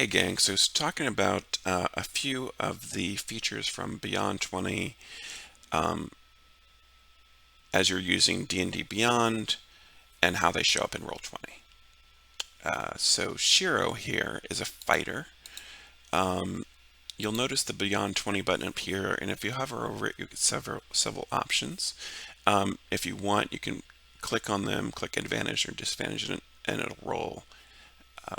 Hey gang, so it's talking about a few of the features from Beyond20 um, as you're using D&D Beyond and how they show up in Roll20. So Shiro here is a fighter. Um, you'll notice the Beyond20 button up here, and if you hover over it, you get several options. If you want, you can click on them, click advantage or disadvantage, and it'll roll.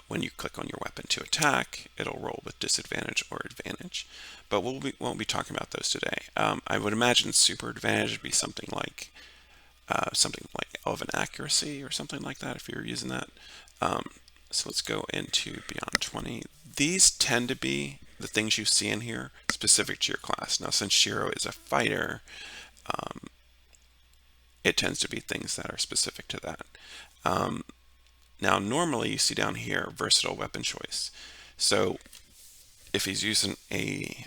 When you click on your weapon to attack, it'll roll with disadvantage or advantage. But won't be talking about those today. I would imagine super advantage would be something like elven accuracy or something like that if you're using that. So let's go into Beyond20. These tend to be the things you see in here specific to your class. Now, since Shiro is a fighter, it tends to be things that are specific to that. Now, normally you see down here versatile weapon choice. So if he's using a,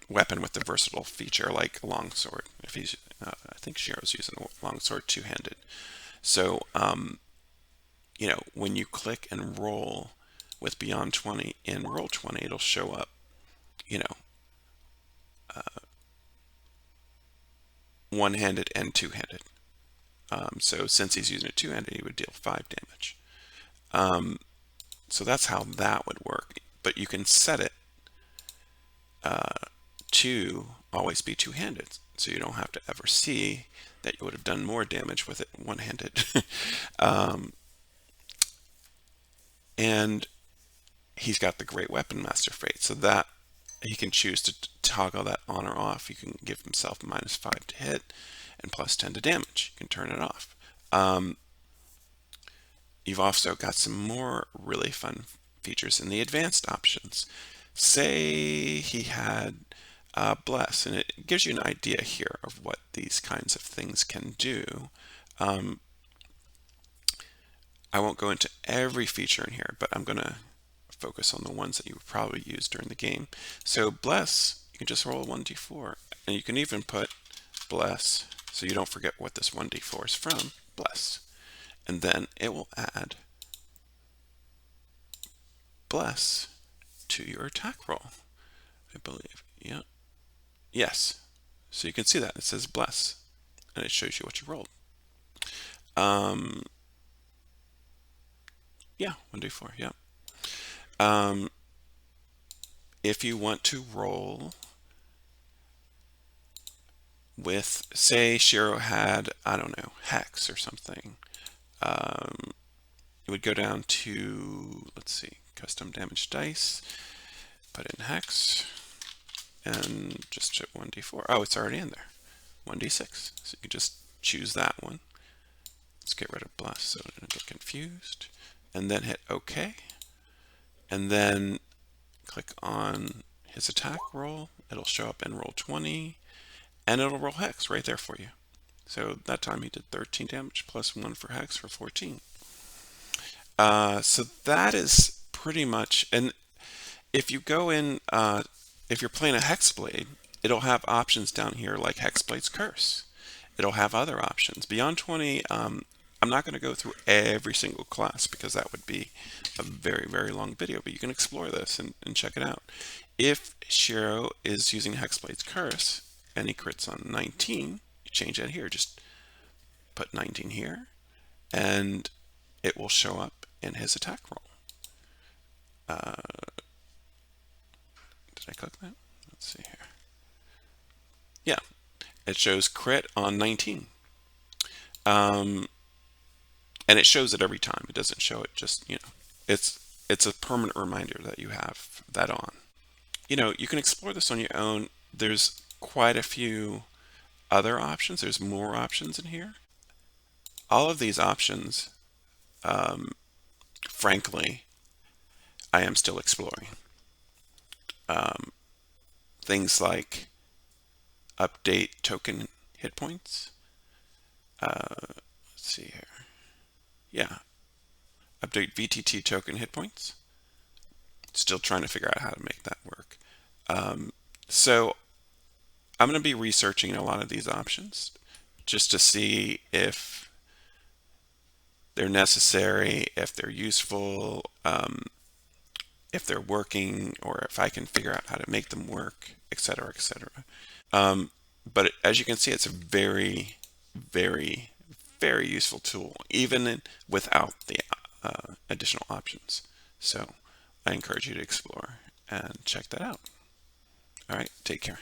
weapon with the versatile feature like a longsword, if he's, I think Shiro's using a longsword two-handed. So, when you click and roll with Beyond20 in Roll20, it'll show up, you know, one-handed and two-handed. So since he's using it two-handed, he would deal 5 damage. So that's how that would work. But you can set it to always be two-handed, so you don't have to ever see that you would have done more damage with it one-handed. And he's got the Great Weapon Master Fate, so that he can choose to toggle that on or off. You can give himself -5 to hit and +10 to damage. You can turn it off. You've also got some more really fun features in the advanced options. Say he had Bless, and it gives you an idea here of what these kinds of things can do. I won't go into every feature in here, but I'm going to focus on the ones that you would probably use during the game. So Bless, you can just roll a 1d4, and you can even put Bless, so you don't forget what this 1d4 is from, Bless. And then it will add Bless to your attack roll, I believe. Yeah. Yes. So you can see that. It says Bless, and it shows you what you rolled. Yeah, 1d4, yeah. If you want to roll with, say, Shiro had, I don't know, Hex or something, it would go down to, let's see, custom damage dice, put in Hex, and just hit 1d4. Oh, it's already in there. 1d6. So you can just choose that one. Let's get rid of Bless so I don't get confused. And then hit OK. And then click on his attack roll. It'll show up in Roll20. And it'll roll Hex right there for you. So that time he did 13 damage plus 1 for Hex for 14. So that is pretty much, and if you go in, if you're playing a Hexblade, it'll have options down here like Hexblade's Curse. It'll have other options. Beyond20, I'm not going to go through every single class because that would be a very, very long video, but you can explore this and check it out. If Shiro is using Hexblade's Curse and he crits on 19, you change that here. Just put 19 here, and it will show up in his attack roll. Did I click that? Let's see here. Yeah, it shows crit on 19. And it shows it every time. It doesn't show it just, it's a permanent reminder that you have that on. You can explore this on your own. There's quite a few other options. There's more options in here. All of these options, frankly, I am still exploring. Things like update token hit points. Let's see here. Yeah, update VTT token hit points. Still trying to figure out how to make that work. So I'm going to be researching a lot of these options just to see if they're necessary, if they're useful. if they're working or if I can figure out how to make them work, etc., etc. But as you can see, it's a very, very, very useful tool, even without the additional options. So I encourage you to explore and check that out. All right, take care.